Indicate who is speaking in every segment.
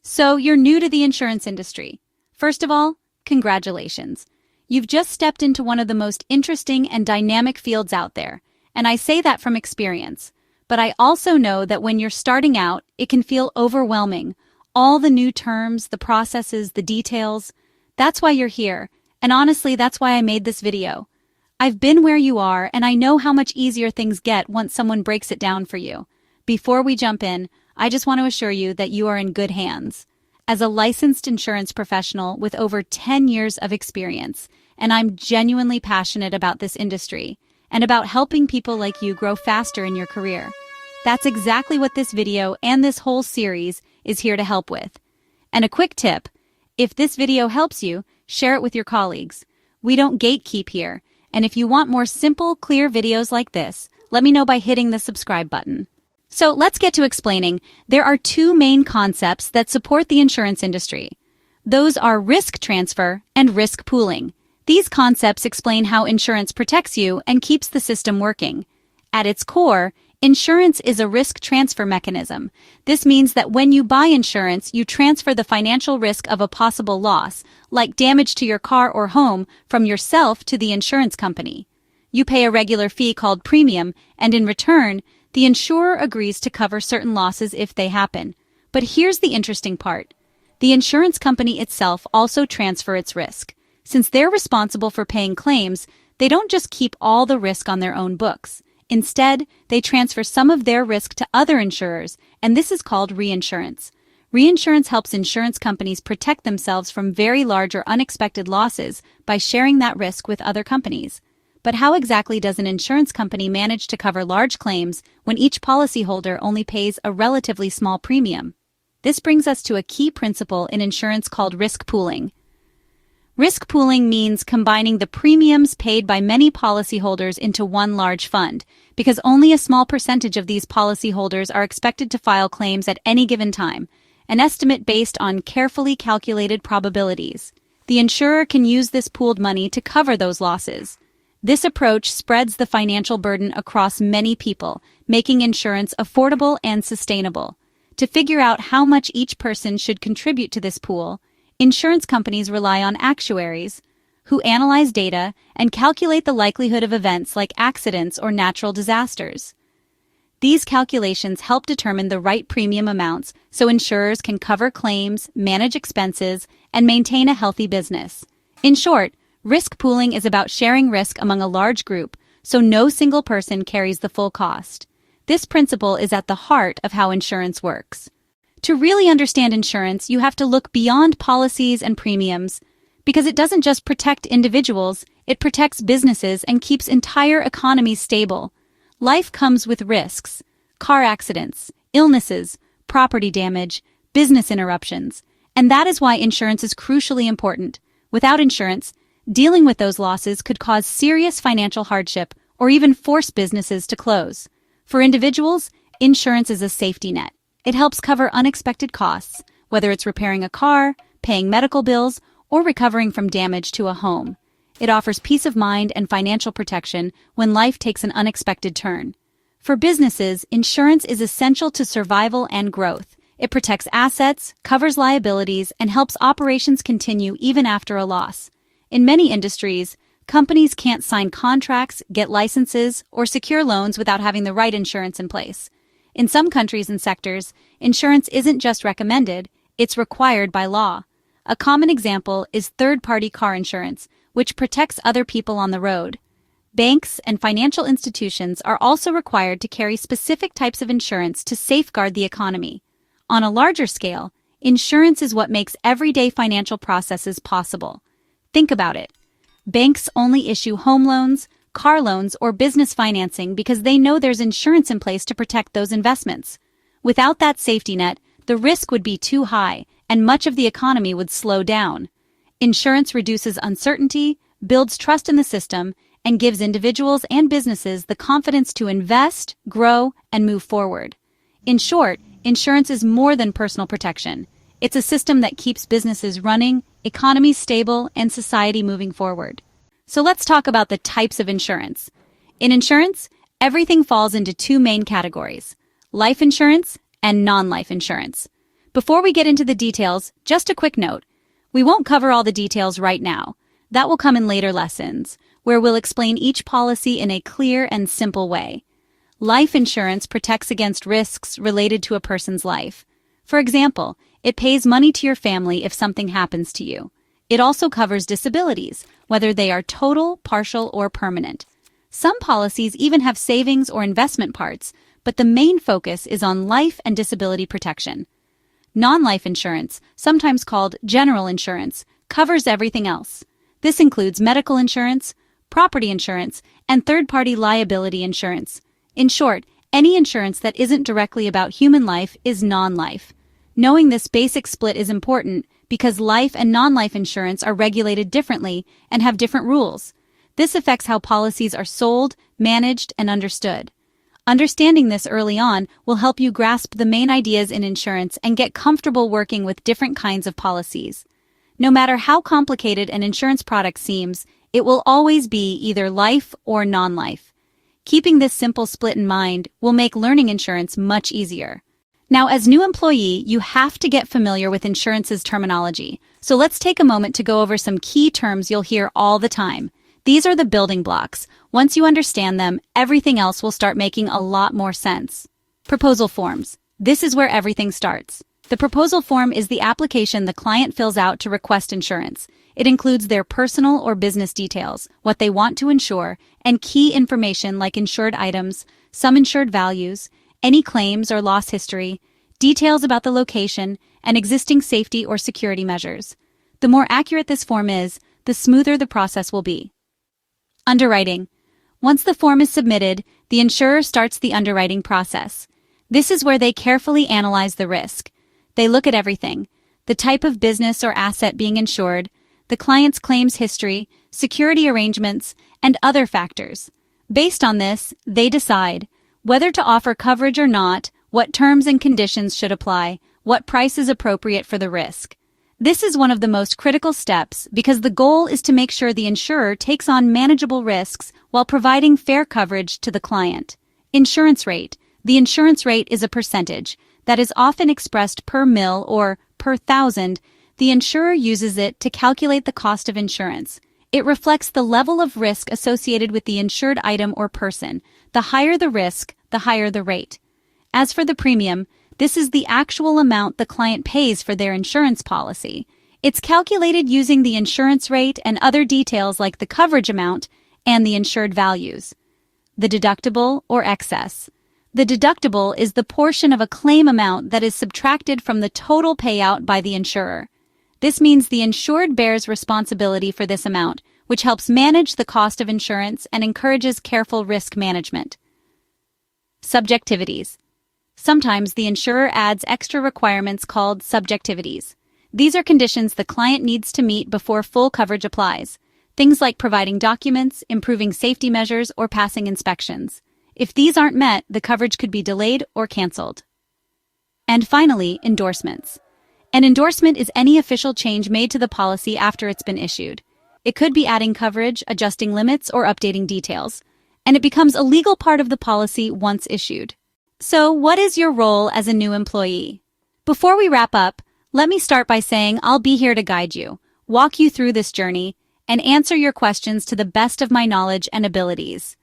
Speaker 1: So you're new to the insurance industry. First of all, congratulations. You've just stepped into one of the most interesting and dynamic fields out there, and I say that from experience. But I also know that when you're starting out, it can feel overwhelming. All the new terms, the processes, the details. That's why you're here, and honestly, that's why I made this video. I've been where you are, and I know how much easier things get once someone breaks it down for you. Before we jump in, I just want to assure you that you are in good hands. As a licensed insurance professional with over 10 years of experience, and I'm genuinely passionate about this industry and about helping people like you grow faster in your career. That's exactly what this video and this whole series is here to help with. And a quick tip, if this video helps you, share it with your colleagues. We don't gatekeep here, and if you want more simple, clear videos like this, let me know by hitting the subscribe button. So let's get to explaining. There are two main concepts that support the insurance industry. Those are risk transfer and risk pooling. These concepts explain how insurance protects you and keeps the system working. At its core, insurance is a risk transfer mechanism. This means that when you buy insurance, you transfer the financial risk of a possible loss, like damage to your car or home, from yourself to the insurance company. You pay a regular fee called premium, and in return, the insurer agrees to cover certain losses if they happen. But here's the interesting part. The insurance company itself also transfers its risk. Since they're responsible for paying claims, they don't just keep all the risk on their own books. Instead, they transfer some of their risk to other insurers, and this is called reinsurance. Reinsurance helps insurance companies protect themselves from very large or unexpected losses by sharing that risk with other companies. But how exactly does an insurance company manage to cover large claims when each policyholder only pays a relatively small premium? This brings us to a key principle in insurance called risk pooling. Risk pooling means combining the premiums paid by many policyholders into one large fund, because only a small percentage of these policyholders are expected to file claims at any given time, an estimate based on carefully calculated probabilities. The insurer can use this pooled money to cover those losses. This approach spreads the financial burden across many people, making insurance affordable and sustainable. To figure out how much each person should contribute to this pool, insurance companies rely on actuaries, who analyze data and calculate the likelihood of events like accidents or natural disasters. These calculations help determine the right premium amounts so insurers can cover claims, manage expenses, and maintain a healthy business. In short, risk pooling is about sharing risk among a large group, so no single person carries the full cost. This principle is at the heart of how insurance works. To really understand insurance, you have to look beyond policies and premiums, because it doesn't just protect individuals, it protects businesses and keeps entire economies stable. Life comes with risks: car accidents, illnesses, property damage, business interruptions, and that is why insurance is crucially important. Without insurance, dealing with those losses could cause serious financial hardship or even force businesses to close. For individuals, insurance is a safety net. It helps cover unexpected costs, whether it's repairing a car, paying medical bills, or recovering from damage to a home. It offers peace of mind and financial protection when life takes an unexpected turn. For businesses, insurance is essential to survival and growth. It protects assets, covers liabilities, and helps operations continue even after a loss. In many industries, companies can't sign contracts, get licenses, or secure loans without having the right insurance in place. In some countries and sectors, insurance isn't just recommended, it's required by law. A common example is third-party car insurance, which protects other people on the road. Banks and financial institutions are also required to carry specific types of insurance to safeguard the economy. On a larger scale, insurance is what makes everyday financial processes possible. Think about it. Banks only issue home loans, car loans, or business financing because they know there's insurance in place to protect those investments. Without that safety net, the risk would be too high, and much of the economy would slow down. Insurance reduces uncertainty, builds trust in the system, and gives individuals and businesses the confidence to invest, grow, and move forward. In short, insurance is more than personal protection. It's a system that keeps businesses running, economies stable, and society moving forward. So let's talk about the types of insurance. In insurance, everything falls into two main categories: life insurance and non-life insurance. Before we get into the details, just a quick note. We won't cover all the details right now. That will come in later lessons, where we'll explain each policy in a clear and simple way. Life insurance protects against risks related to a person's life. For example, it pays money to your family if something happens to you. It also covers disabilities, whether they are total, partial, or permanent. Some policies even have savings or investment parts, but the main focus is on life and disability protection. Non-life insurance, sometimes called general insurance, covers everything else. This includes medical insurance, property insurance, and third-party liability insurance. In short, any insurance that isn't directly about human life is non-life. Knowing this basic split is important because life and non-life insurance are regulated differently and have different rules. This affects how policies are sold, managed, and understood. Understanding this early on will help you grasp the main ideas in insurance and get comfortable working with different kinds of policies. No matter how complicated an insurance product seems, it will always be either life or non-life. Keeping this simple split in mind will make learning insurance much easier. Now, as new employee, you have to get familiar with insurance's terminology. So let's take a moment to go over some key terms you'll hear all the time. These are the building blocks. Once you understand them, everything else will start making a lot more sense. Proposal forms. This is where everything starts. The proposal form is the application the client fills out to request insurance. It includes their personal or business details, what they want to insure, and key information like insured items, sum insured values, any claims or loss history, details about the location, and existing safety or security measures. The more accurate this form is, the smoother the process will be. Underwriting. Once the form is submitted, the insurer starts the underwriting process. This is where they carefully analyze the risk. They look at everything: the type of business or asset being insured, the client's claims history, security arrangements, and other factors. Based on this, they decide whether to offer coverage or not, what terms and conditions should apply, what price is appropriate for the risk. This is one of the most critical steps because the goal is to make sure the insurer takes on manageable risks while providing fair coverage to the client. Insurance rate. The insurance rate is a percentage that is often expressed per mil or per thousand. The insurer uses it to calculate the cost of insurance. It reflects the level of risk associated with the insured item or person. The higher the risk, the higher the rate. As for the premium, this is the actual amount the client pays for their insurance policy. It's calculated using the insurance rate and other details like the coverage amount and the insured values. The deductible or excess. The deductible is the portion of a claim amount that is subtracted from the total payout by the insurer. This means the insured bears responsibility for this amount, which helps manage the cost of insurance and encourages careful risk management. Subjectivities. Sometimes the insurer adds extra requirements called subjectivities. These are conditions the client needs to meet before full coverage applies. Things like providing documents, improving safety measures, or passing inspections. If these aren't met, the coverage could be delayed or canceled. And finally, endorsements. An endorsement is any official change made to the policy after it's been issued. It could be adding coverage, adjusting limits, or updating details. And it becomes a legal part of the policy once issued. So, what is your role as a new employee? Before we wrap up, let me start by saying I'll be here to guide you, walk you through this journey, and answer your questions to the best of my knowledge and abilities.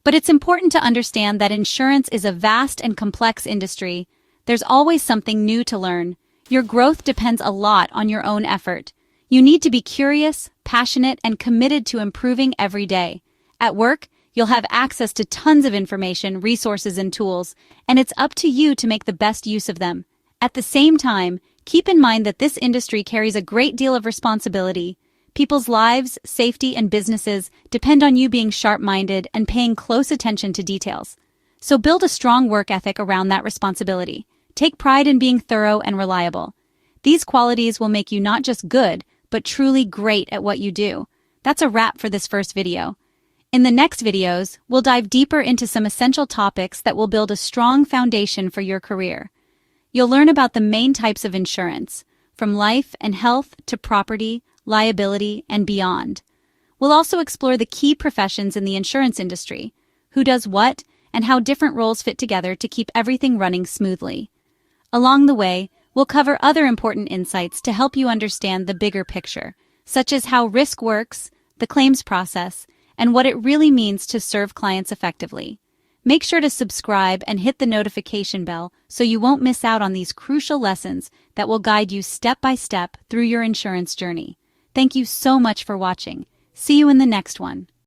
Speaker 1: But it's important to understand that insurance is a vast and complex industry. There's always something new to learn. Your growth depends a lot on your own effort. You need to be curious, passionate, and committed to improving every day. At work, you'll have access to tons of information, resources, and tools, and it's up to you to make the best use of them. At the same time, keep in mind that this industry carries a great deal of responsibility. People's lives, safety, and businesses depend on you being sharp-minded and paying close attention to details. So build a strong work ethic around that responsibility. Take pride in being thorough and reliable. These qualities will make you not just good, but truly great at what you do. That's a wrap for this first video. In the next videos, we'll dive deeper into some essential topics that will build a strong foundation for your career. You'll learn about the main types of insurance, from life and health to property, liability, and beyond. We'll also explore the key professions in the insurance industry, who does what, and how different roles fit together to keep everything running smoothly. Along the way, We'll cover other important insights to help you understand the bigger picture, such as how risk works, the claims process, and what it really means to serve clients effectively. Make sure to subscribe and hit the notification bell so you won't miss out on these crucial lessons that will guide you step by step through your insurance journey. Thank you so much for watching. See you in the next one.